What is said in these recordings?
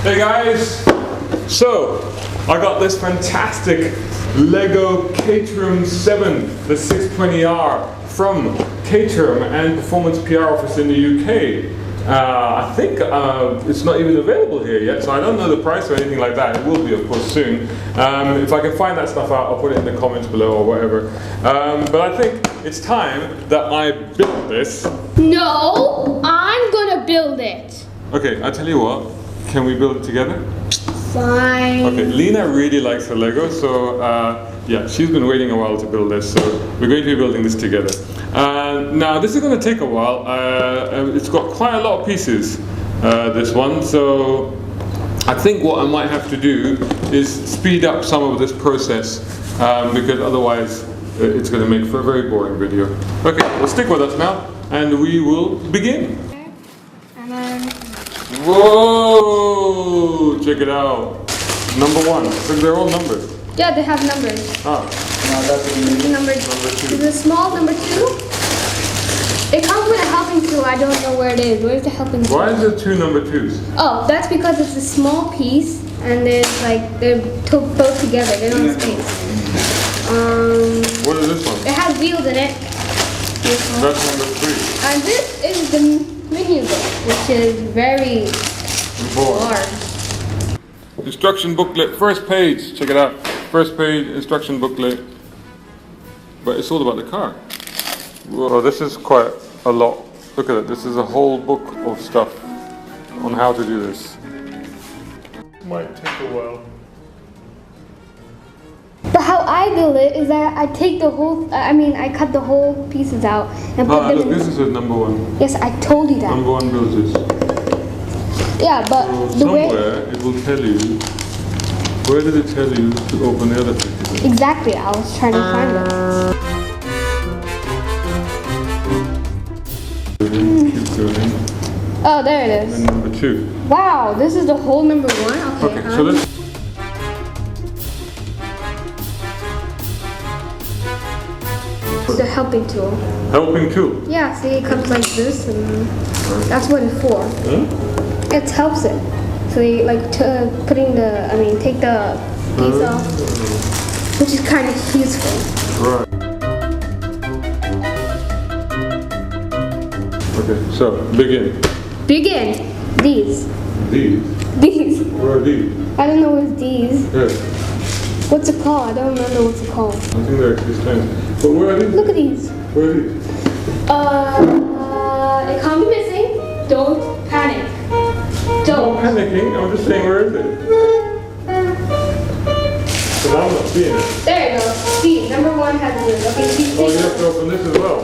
Hey guys! So, I got this fantastic LEGO Caterham 7, the 620R from Caterham and Performance PR office in the UK. I think it's not even available here yet, so I don't know the price or anything like that. It will be, of course, soon. If I can find that stuff out, I'll put it in the comments below or whatever. But I think it's time that I build this. No, I'm gonna build it. Okay, I'll tell you what. Can we build it together? Fine. Okay, Lena really likes her Lego, so yeah, she's been waiting a while to build this, so we're going to be building this together. Now, this is going to take a while. It's got quite a lot of pieces, this one, so I think what I might have to do is speed up some of this process, because otherwise it's going to make for a very boring video. Okay, well, stick with us now, and we will begin. And then... Whoa! Check it out. Number 1. Look, they're all numbered. Yeah, they have numbers. Ah. No, that's number 2. The small number 2. It comes with a helping tool. I don't know where it is. Where's the helping tool? Why is there 2 number 2s? Oh, that's because it's a small piece and it's like they're both together. They don't have space. What is this one? It has wheels in it. That's number 3. And this is the menu book, which is very large. Instruction booklet, first page. Check it out. First page, instruction booklet. But it's all about the car. Whoa, this is quite a lot. Look at it. This is a whole book of stuff on how to do this. Might take a while. But how I build it is that I take the whole, I cut the whole pieces out and put them look, in. this is number 1. Yes, I told you that. Number 1 builds this. Yeah, but So the way... somewhere it will tell you, where did it tell you to open the other pieces? Exactly, I was trying to find it. Keep going. Oh, there it is. And number 2. Wow, this is the whole number 1? Okay, so let's... It's a helping tool. Helping tool? Yeah, see, it comes like this, and that's what it's for. It helps it. So you putting the, take the piece off, which is kind of useful. Right. Okay, so begin. Begin. These. These? These. Where are these? I don't know what's these. Yes. What's it called? I don't remember what's it called. I think they're actually tiny. But where are these? Look at these. Where are these? It can't be missing. Don't panic. Don't. I'm not panicking, I'm just saying where is it? Because I'm not seeing it. There you go. See, number 1 has this. Okay, see. Oh, you have to open this as well.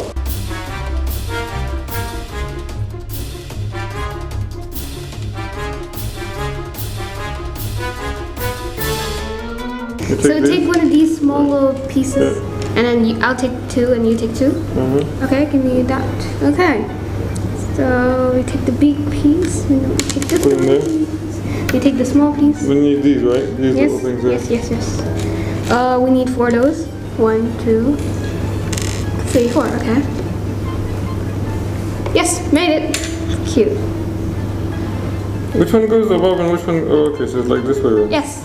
So take one of these small little pieces, and then I'll take 2 and you take 2. Okay, give me that. Okay. So we take the big piece, and then we take this Put in there. piece. We take the small piece. We need these, right? These little things there. Yes. We need 4 of those. 1, 2, 3, 4. Okay. Yes, made it. Cute. Which one goes above and which one? Oh, okay, so it's like this way around. Yes.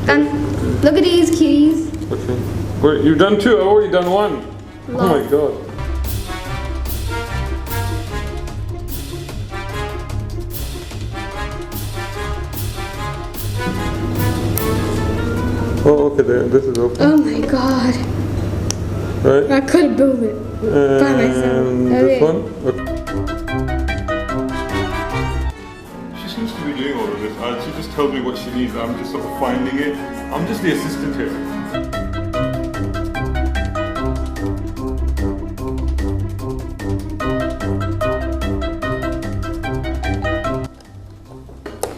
Done. Look at these keys. Okay. Wait, you've done 2. I've already done 1. Love. Oh my god. Oh, okay, there. This is open. Oh my god. Right? I could build it by myself. And Okay. this one? Okay. She seems to be doing all of this. She just tells me what she needs. I'm just sort of finding it. I'm just the assistant here.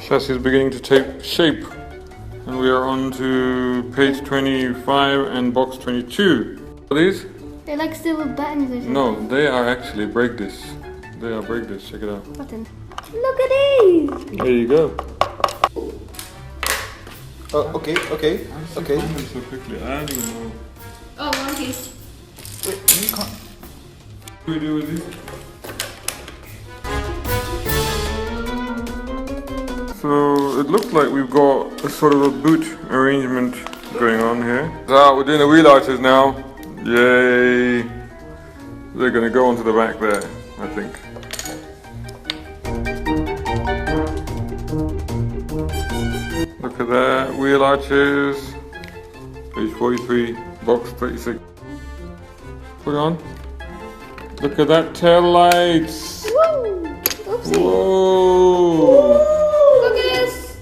Chassis is beginning to take shape. And we are on to page 25 and box 22. Are these? They're like silver buttons or something. No, they are actually brake discs. They are brake discs. Check it out. Button. Look at these. There you go. Oh, okay. So quickly, I don't even know. Oh, 1 piece. Wait, you can't. What do we do with these? So it looks like we've got a sort of a boot arrangement going on here. So we're doing the wheel arches now. Yay! They're going to go onto the back there, I think. Look at that, wheel arches. Page 43, box 36. Put it on. Look at that, tail lights. Woo! Oopsie. Whoa! Look at this.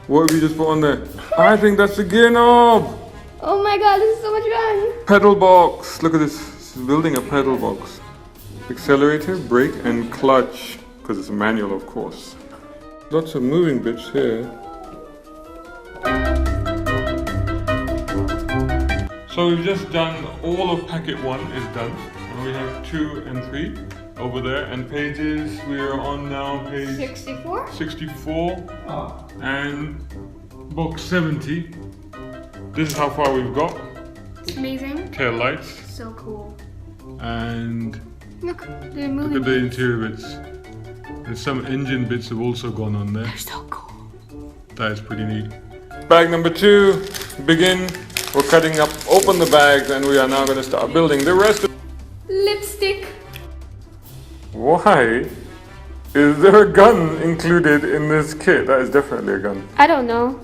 What have you just put on there? I think that's the gear knob. Oh my god, this is so much fun. Pedal box. Look at this. This is building a pedal box. Accelerator, brake, and clutch. Because it's a manual, of course. Lots of moving bits here. So we've just done all of packet 1 is done. And we have 2 and 3 over there. And pages, we're on now page 64? 64 and box 70. This is how far we've got. It's amazing. Tail lights. So cool. And Look, they're moving. look at the interior bits. And some engine bits have also gone on there. They're so cool. That is pretty neat. Bag number 2, begin. We're cutting up, open the bags, and we are now going to start building the rest of. Lipstick. Why is there a gun included in this kit? That is definitely a gun. I don't know.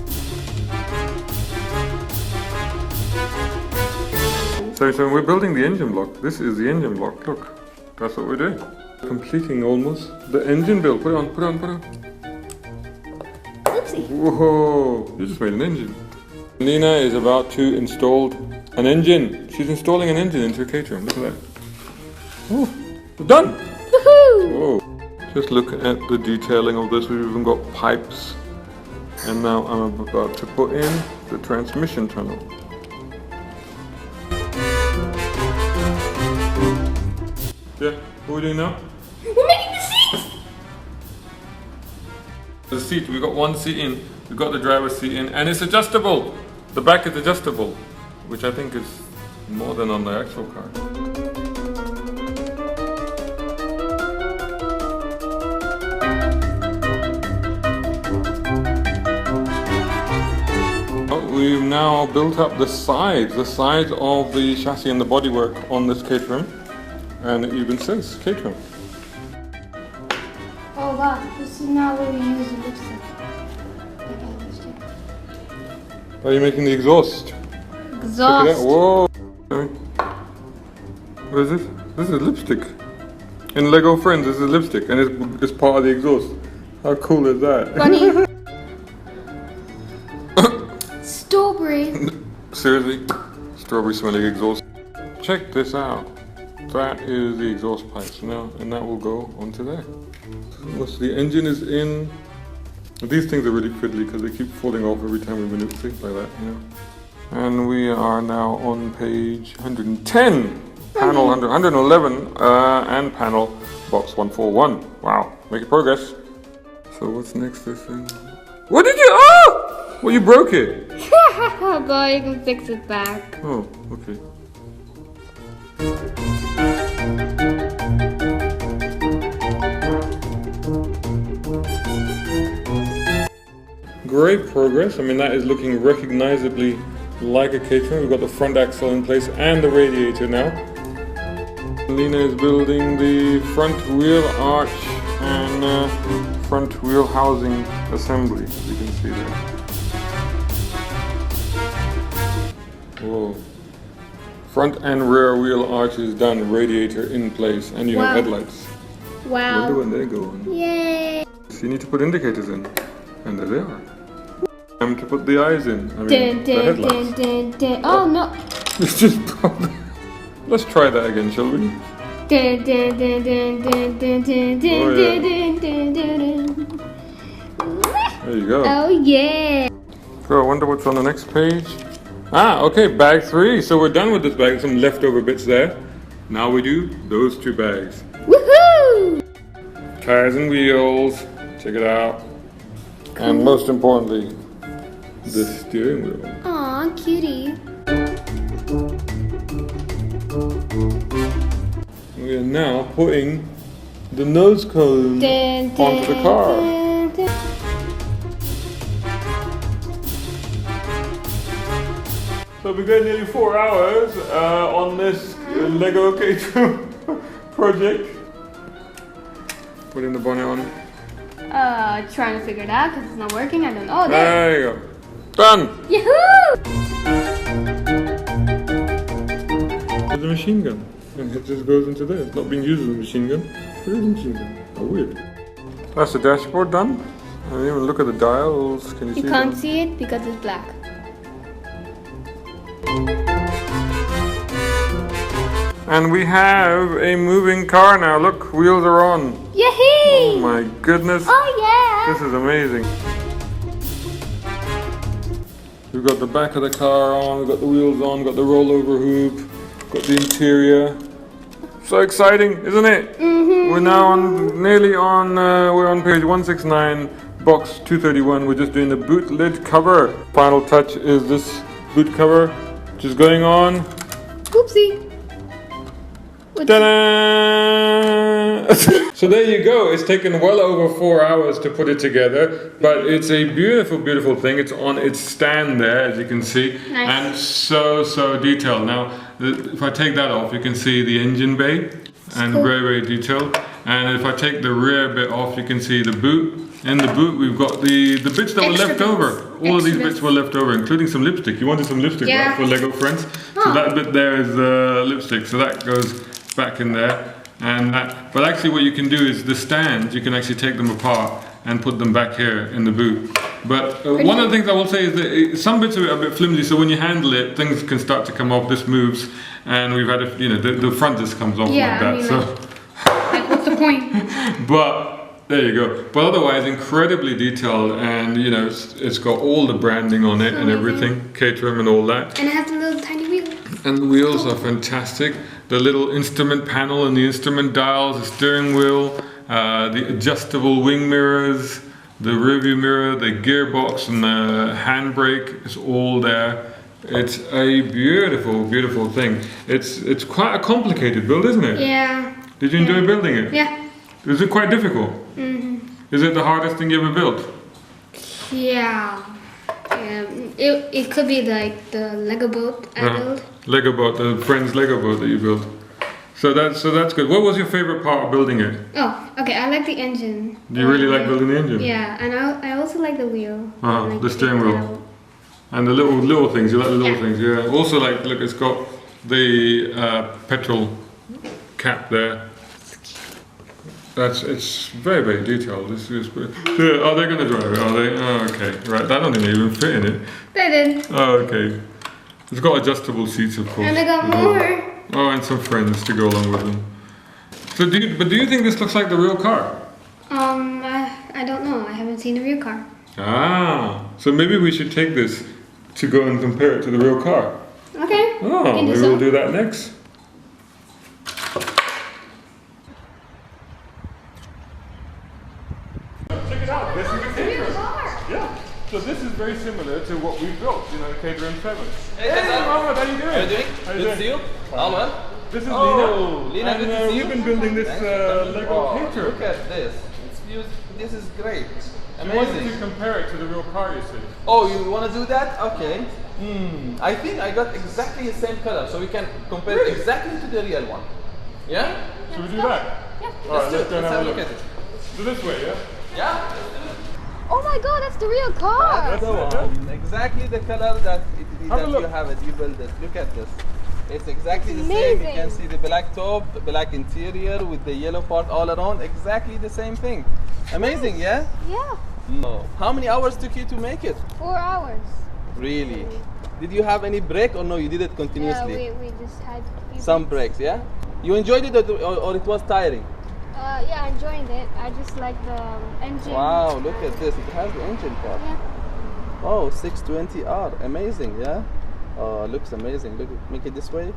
So we're building the engine block. This is the engine block. Look, that's what we're doing. Completing almost the engine build. Put it on, put it on, put it on. Oopsie. Whoa, you just made an engine. Nina is about to install an engine. She's installing an engine into a Caterham. Look at that. Oh, we're done. Woohoo! Whoa. Just look at the detailing of this. We've even got pipes. And now I'm about to put in the transmission tunnel. Yeah, what are we doing now? We're making the seats! The seat, we've got one seat in, we've got the driver's seat in, and it's adjustable. The back is adjustable, which I think is more than on the actual car. We've now built up the sides of the chassis and the bodywork on this Caterham, and it even says Caterham. Oh wow, this is now where we use the lipstick. Are you making the exhaust? Exhaust. Look at that. Whoa! What is this? This is lipstick. In Lego Friends, this is lipstick, and it's part of the exhaust. How cool is that? Funny. Strawberry. Seriously? Strawberry smelling exhaust. Check this out. That is the exhaust pipes now, and that will go onto there. Once the engine is in, these things are really fiddly because they keep falling off every time we maneuver things like that, you know. And we are now on page 110, panel 111, and panel box 141. Wow, making progress. So what's next this thing? What did you, oh! Well, you broke it. But you can fix it back. Oh, okay. Great progress. I mean, that is looking recognizably like a Caterham. We've got the front axle in place and the radiator now. Lena is building the front wheel arch and front wheel housing assembly, as you can see there. Whoa. Front and rear wheel arch is done, radiator in place, and you have headlights. Wow. Wonder when they're going. Yay. So you need to put indicators in, and there they are. Time to put the eyes in. I mean, the headlights. Oh no. It's just problem. Let's try that again, shall we? There you go. Oh yeah. So I wonder what's on the next page. Ah, okay, bag 3. So we're done with this bag. Some leftover bits there. Now we do those 2 bags. Woohoo! Tires and wheels. Check it out. And most importantly, the steering wheel. Aw, cutie. We are now putting the nose cone onto the car. So we got nearly 4 hours on this LEGO Caterham project. Putting the bonnet on. Trying to figure it out because it's not working. I don't know. There you go. Done! Yahoo! There's a machine gun. And it just goes into there. It's not being used as a machine gun. It is a machine gun. How weird. That's the dashboard done. I didn't even look at the dials. Can you see You can't see it because it's black. And we have a moving car now. Look, wheels are on. Yahoo! Oh my goodness. Oh yeah! This is amazing. We've got the back of the car on, we've got the wheels on, we've got the rollover hoop, got the interior. So exciting, isn't it? Mm-hmm. We're now on, we're on page 169, box 231. We're just doing the boot lid cover. Final touch is this boot cover, which is going on. Oopsie. Ta-da! So there you go. It's taken well over 4 hours to put it together, but it's a beautiful, beautiful thing. It's on its stand there, as you can see, nice. And so detailed. Now, if I take that off, you can see the engine bay, and cool. very, very detailed. And if I take the rear bit off, you can see the boot. In the boot, we've got the bits that were left over. All of these bits were left over, including some lipstick. You wanted some lipstick, right, for LEGO friends? So that bit there is lipstick. So that goes back in there. And but actually what you can do is the stands, you can actually take them apart and put them back here in the boot. But one of the things I will say is that some bits are a bit flimsy, so when you handle it, things can start to come off. This moves, and we've had the front just comes off like that. Like what's the point? But there you go. But otherwise, incredibly detailed, and it's got all the branding on it and everything, Caterham and all that. And it has the little tiny wheels. And the wheels are fantastic. The little instrument panel and the instrument dials, the steering wheel, the adjustable wing mirrors, the rearview mirror, the gearbox and the handbrake is all there. It's a beautiful, beautiful thing. It's quite a complicated build, isn't it? Yeah. Did you enjoy building it? Yeah. Is it quite difficult? Mm-hmm. Is it the hardest thing you ever built? Yeah. It could be like the Lego boat I built. Lego boat, the friend's Lego boat that you built. So that's good. What was your favorite part of building it? Oh, okay. I like the engine. Do you really like building the engine? Yeah, and I also like the wheel. Like the steering wheel. And the little things. You like the little things, yeah. Also, look, it's got the petrol cap there. It's very, very detailed. Are they going to drive it? Are they? Oh, okay, right. That don't even fit in it. They did. Oh, okay. It's got adjustable seats, of course. And I got more. Oh, and some friends to go along with them. So, do you think this looks like the real car? I don't know. I haven't seen the real car. Ah, so maybe we should take this to go and compare it to the real car. Okay. Oh, maybe we'll do that next. Check it out. This is the Caterham. Yeah. So this is very similar to what we built, the Caterham Seven. Hey, Mohammed, how you doing? How you doing? Good to see you. Alman. This is Lina, and good to see you. we've been building this LEGO Caterham. Look at this. This is great. I wanted to compare it to the real car, you see. Oh, you want to do that? Okay. I think I got exactly the same color, so we can compare it exactly to the real one. Yeah? Should we do that? Yeah. Alright, let's go and have a look look. at it. Do this way, yeah? Yeah? Oh my God, that's the real car. That's the one. Exactly the color that you have it. You build it. Look at this. It's exactly the same. You can see the black top, the black interior with the yellow part all around. Exactly the same thing. Amazing, yeah? Yeah. No. How many hours took you to make it? 4 hours. Really? Did you have any break or no? You did it continuously? Yeah, we just had some breaks, yeah? You enjoyed it or it was tiring? Yeah, I enjoyed it. I just like the engine. Wow, look at this. It has the engine part. Yeah. Oh, 620R. Amazing, yeah? Looks amazing. Look, make it this way.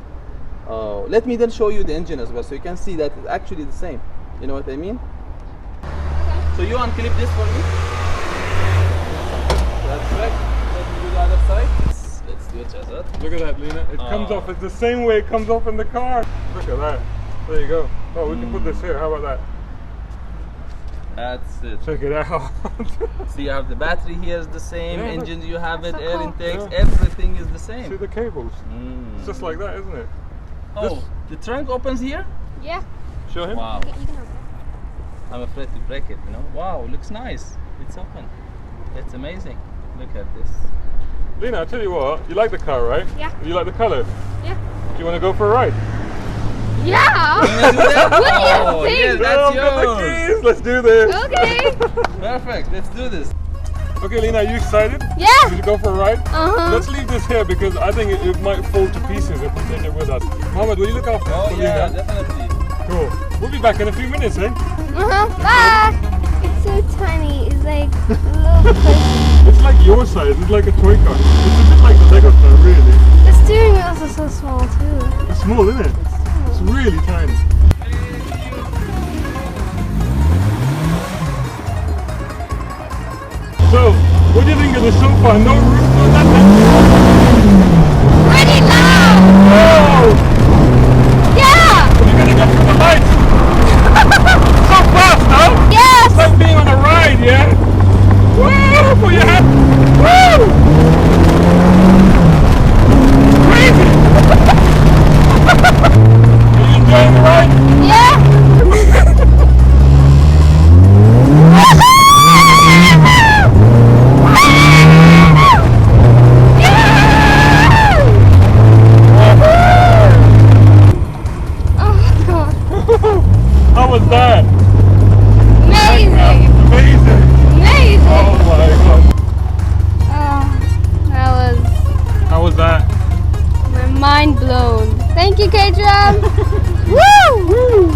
Let me then show you the engine as well, so you can see that it's actually the same. You know what I mean? Okay. So you unclip this for me. That's right. Let me do the other side. Let's do it, Shahzad. Look at that, Lina. It comes off. It's the same way it comes off in the car. Look at that. There you go. Oh, we can put this here. How about that? That's it. Check it out. So you have the battery here is the same, Yeah, look. engines you have it, That's so air cool. intakes, Yeah. everything is the See same. the cables? Mm. It's just like that, isn't it? Oh, the trunk opens here? Yeah. Show him. Wow. You can open I'm afraid to break it, you know. Wow, looks nice. It's open. It's amazing. Look at this. Lena, I tell you what, you like the car, right? Yeah. You like the color? it. Yeah. Do you want to go for a ride? Yeah. Wanna do that? What do you Oh, think? yes, that's Yeah, I've got the yours. keys. Let's do this. Okay. Perfect. Let's do this. Okay, Lena, are you excited? Yeah. Should we go for a ride? Uh-huh. Let's leave this here because I think it might fall to pieces if we take it with us. Mohammed, will you look after Oh for yeah, Lena? definitely. Cool. We'll be back in a few minutes, eh? Bye. It's so tiny. It's like a little person. It's like your size. It's like a toy car. It's a bit like the Lego car, really. The steering wheels are so small too. It's small, isn't it? It's really tiny. So, what do you think of the sofa? No roof, no nothing. Pretty loud. Whoa! Yeah. You're gonna get through the lights. So fast, huh? Yes. It's like being on a ride, yeah? Woo! Put your hand. Woo! Crazy! Are you enjoying the ride? Yeah. How was that? Amazing. Amazing! Amazing. Oh my god. Oh, that was How was that? my mind blown. Thank you, Caterham. Woo!